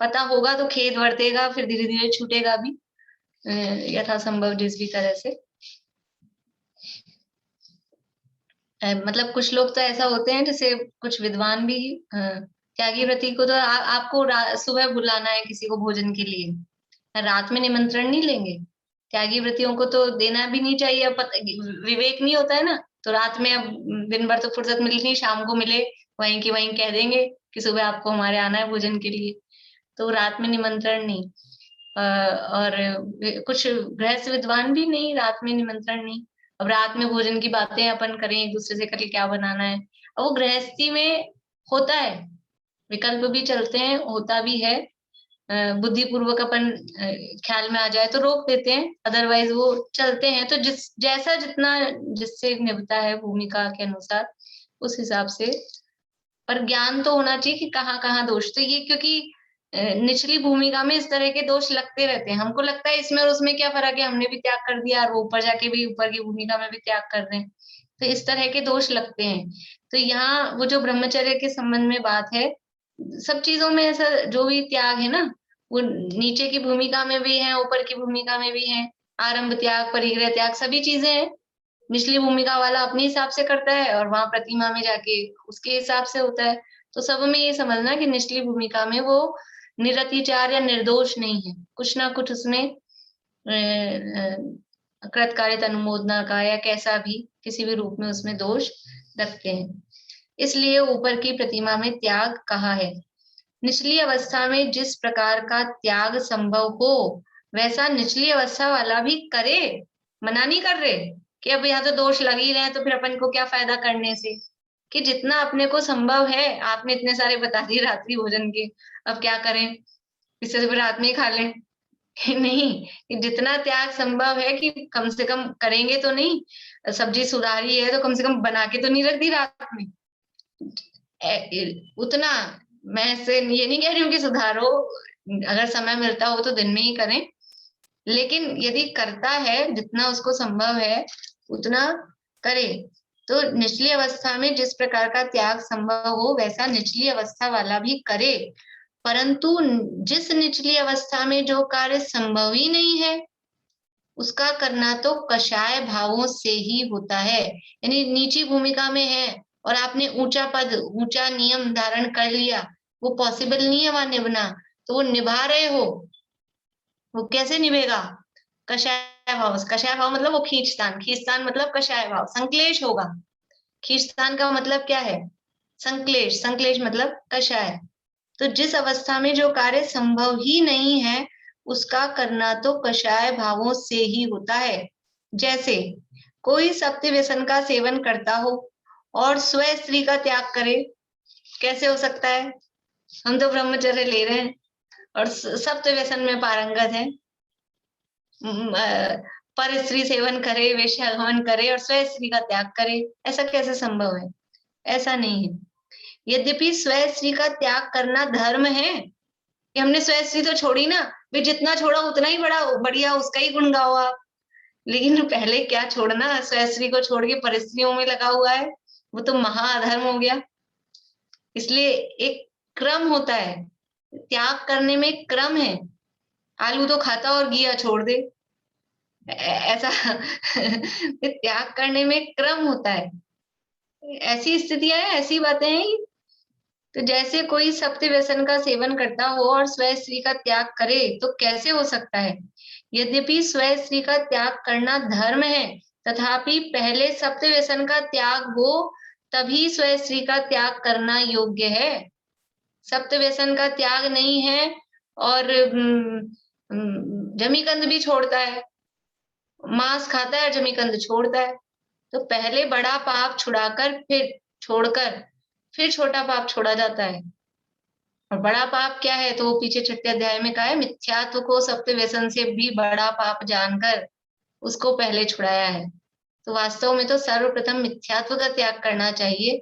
पता होगा तो खेद वर्तेगा, फिर धीरे धीरे छूटेगा भी यथासंभव जिस भी तरह से। मतलब कुछ लोग तो ऐसा होते हैं, जैसे कुछ विद्वान भी त्यागी व्रती को तो आपको सुबह बुलाना है किसी को भोजन के लिए, रात में निमंत्रण नहीं लेंगे। त्यागी व्रतियों को तो देना भी नहीं चाहिए। अब विवेक नहीं होता है ना, तो रात में अब दिन भर तो फुर्सत मिली नहीं, शाम को मिले वहीं की वहीं कह देंगे कि सुबह आपको हमारे आना है भोजन के लिए, तो रात में निमंत्रण नहीं। और कुछ गृहस्थ विद्वान भी नहीं, रात में निमंत्रण नहीं। अब रात में भोजन की बातें अपन करें एक दूसरे से, कल क्या बनाना है, अब वो गृहस्थी में होता है, विकल्प भी चलते हैं, होता भी है। बुद्धिपूर्वक अपन ख्याल में आ जाए तो रोक देते हैं, अदरवाइज वो चलते हैं। तो जैसा जितना जिससे निभता है भूमिका के अनुसार उस हिसाब से। पर ज्ञान तो होना चाहिए कि कहाँ कहाँ दोष। तो ये क्योंकि निचली भूमिका में इस तरह के दोष लगते रहते हैं, हमको लगता है इसमें और उसमें क्या फर्क है, हमने भी त्याग कर दिया और वो ऊपर जाके भी ऊपर की भूमिका में भी त्याग कर रहे हैं, तो इस तरह के दोष लगते हैं। तो यहाँ वो जो ब्रह्मचर्य के संबंध में बात है, सब चीजों में ऐसा जो भी त्याग है ना, वो नीचे की भूमिका में भी है, ऊपर की भूमिका में भी है। आरंभ त्याग, परिग्रह त्याग, सभी चीजें हैं। निचली भूमिका वाला अपने हिसाब से करता है और वहां प्रतिमा में जाके उसके हिसाब से होता है। तो सब में ये समझना कि निचली भूमिका में वो निरतिचार या निर्दोष नहीं है, कुछ ना कुछ उसमें कृतकार्यता अनुमोदना का या कैसा भी किसी भी रूप में उसमें दोष रखते हैं, इसलिए ऊपर की प्रतिमा में त्याग कहा है। निचली अवस्था में जिस प्रकार का त्याग संभव हो वैसा निचली अवस्था वाला भी करे। मना नहीं कर रहे कि अब यहाँ तो दोष लग ही रहे हैं तो फिर अपन को क्या फायदा करने से, कि जितना अपने को संभव है, आपने इतने सारे बता दिए रात्रि भोजन के, अब क्या करें, इससे तो फिर रात में ही खा लें। नहीं, कि जितना त्याग संभव है कि कम से कम करेंगे तो नहीं, सब्जी सुधारी है तो कम से कम बना के तो नहीं रख दी रात में, उतना। मैं से ये नहीं कह रही हूँ कि सुधारो, अगर समय मिलता हो तो दिन में ही करें, लेकिन यदि करता है जितना उसको संभव है उतना करे। तो निचली अवस्था में जिस प्रकार का त्याग संभव हो वैसा निचली अवस्था वाला भी करे, परंतु जिस निचली अवस्था में जो कार्य संभव ही नहीं है उसका करना तो कषाय भावों से ही होता है। यानी नीची भूमिका में है और आपने ऊंचा पद, ऊंचा नियम धारण कर लिया, वो पॉसिबल नहीं है वहां निभना, तो वो निभा रहे हो, वो कैसे निभेगा? कषाय भाव। कषाय भाव मतलब वो खींचतान, खींचतान मतलब कषाय भाव, संक्लेश होगा। खींचतान का मतलब क्या है? संक्लेश, संक्लेश मतलब कषाय। तो जिस अवस्था में जो कार्य संभव ही नहीं है उसका करना तो कषाय भावों से ही होता है। जैसे कोई सप्त व्यसन का सेवन करता हो और स्व स्त्री का त्याग करे, कैसे हो सकता है? हम तो ब्रह्मचर्य ले रहे हैं और सप्त व्यसन में पारंगत है, पर स्त्री सेवन करे, वेश्यागमन करे और स्व स्त्री का त्याग करे, ऐसा कैसे संभव है? ऐसा नहीं है। यद्यपि स्व स्त्री का त्याग करना धर्म है कि हमने स्व स्त्री तो छोड़ी ना, भी जितना छोड़ा उतना ही बड़ा बढ़िया, उसका ही गुण गाओ आप। लेकिन पहले क्या छोड़ना, स्व स्त्री को छोड़ के परिस्त्रियों में लगा हुआ है, वो तो महाअधर्म हो गया। इसलिए एक क्रम होता है, त्याग करने में एक क्रम है। आलू तो खाता और घिया छोड़ दे, ऐसा त्याग करने में क्रम होता है। ऐसी स्थितियां हैं, ऐसी बातें हैं। तो जैसे कोई सप्त व्यसन का सेवन करता हो और स्व स्त्री का त्याग करे तो कैसे हो सकता है? यद्यपि स्व स्त्री का त्याग करना धर्म है, तथापि पहले सप्त व्यसन का त्याग हो तभी स्व स्त्री का त्याग करना योग्य है। सप्त व्यसन का त्याग नहीं है और जमीकंद भी छोड़ता है, मांस खाता है, जमीकंद छोड़ता है, तो पहले बड़ा पाप छुड़ाकर फिर छोड़कर फिर छोटा पाप छोड़ा जाता है। और बड़ा पाप क्या है? तो वो पीछे 6ठे अध्याय में कहा है, मिथ्यात्व को सप्त व्यसन से भी बड़ा पाप जानकर उसको पहले छुड़ाया है। तो वास्तव में तो सर्वप्रथम मिथ्यात्व का त्याग करना चाहिए,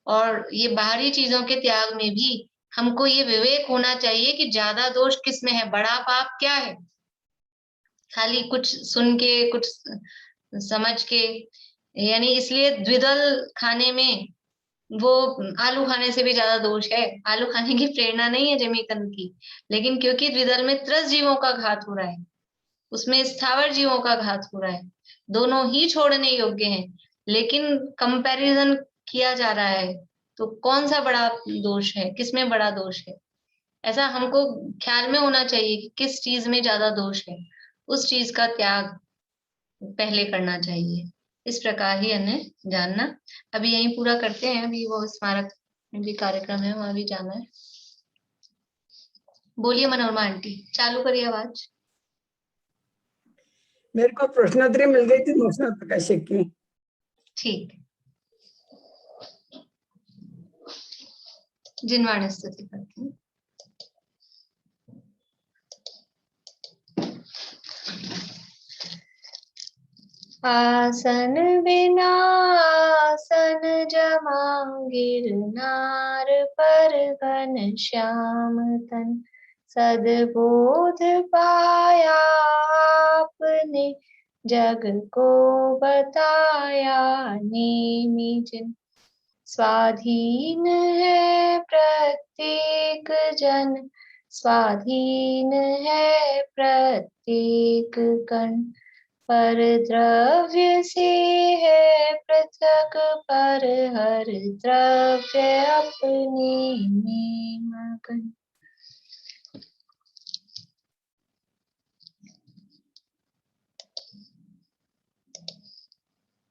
और ये बाहरी चीजों के त्याग में भी हमको ये विवेक होना चाहिए कि ज्यादा दोष किसमें है, बड़ा पाप क्या है। खाली कुछ सुन के, कुछ समझ के, यानी इसलिए द्विदल खाने में वो आलू खाने से भी ज्यादा दोष है। आलू खाने की प्रेरणा नहीं है जमीकंद की, लेकिन क्योंकि द्विदल में त्रस जीवों का घात हो रहा है, उसमें स्थावर जीवों का घात हो रहा है, दोनों ही छोड़ने योग्य हैं, लेकिन कंपैरिजन किया जा रहा है, तो कौन सा बड़ा दोष है, किसमें बड़ा दोष है, ऐसा हमको ख्याल में होना चाहिए कि किस चीज में ज्यादा दोष है, उस चीज का त्याग पहले करना चाहिए। इस प्रकार ही हमें जानना। अभी यही पूरा करते हैं, अभी वो स्मारक में भी कार्यक्रम है, वहां भी जाना है। बोलिए मनोरमा आंटी, चालू करिए आवाज। मेरे को प्रश्नोत्तरी मिल गई थी मुस्लिम प्रकाशिक की। ठीक, जिनवाणी स्तुति करते हैं। आसन बिना आसन जमांगिर नार पर घन श्याम तन सदबोध पाया आपने जग को बताया नेमि जिन स्वाधीन है प्रत्येक जन स्वाधीन है प्रत्येक कण पर द्रव्य से है पृथक पर हर द्रव्य अपने में मगन।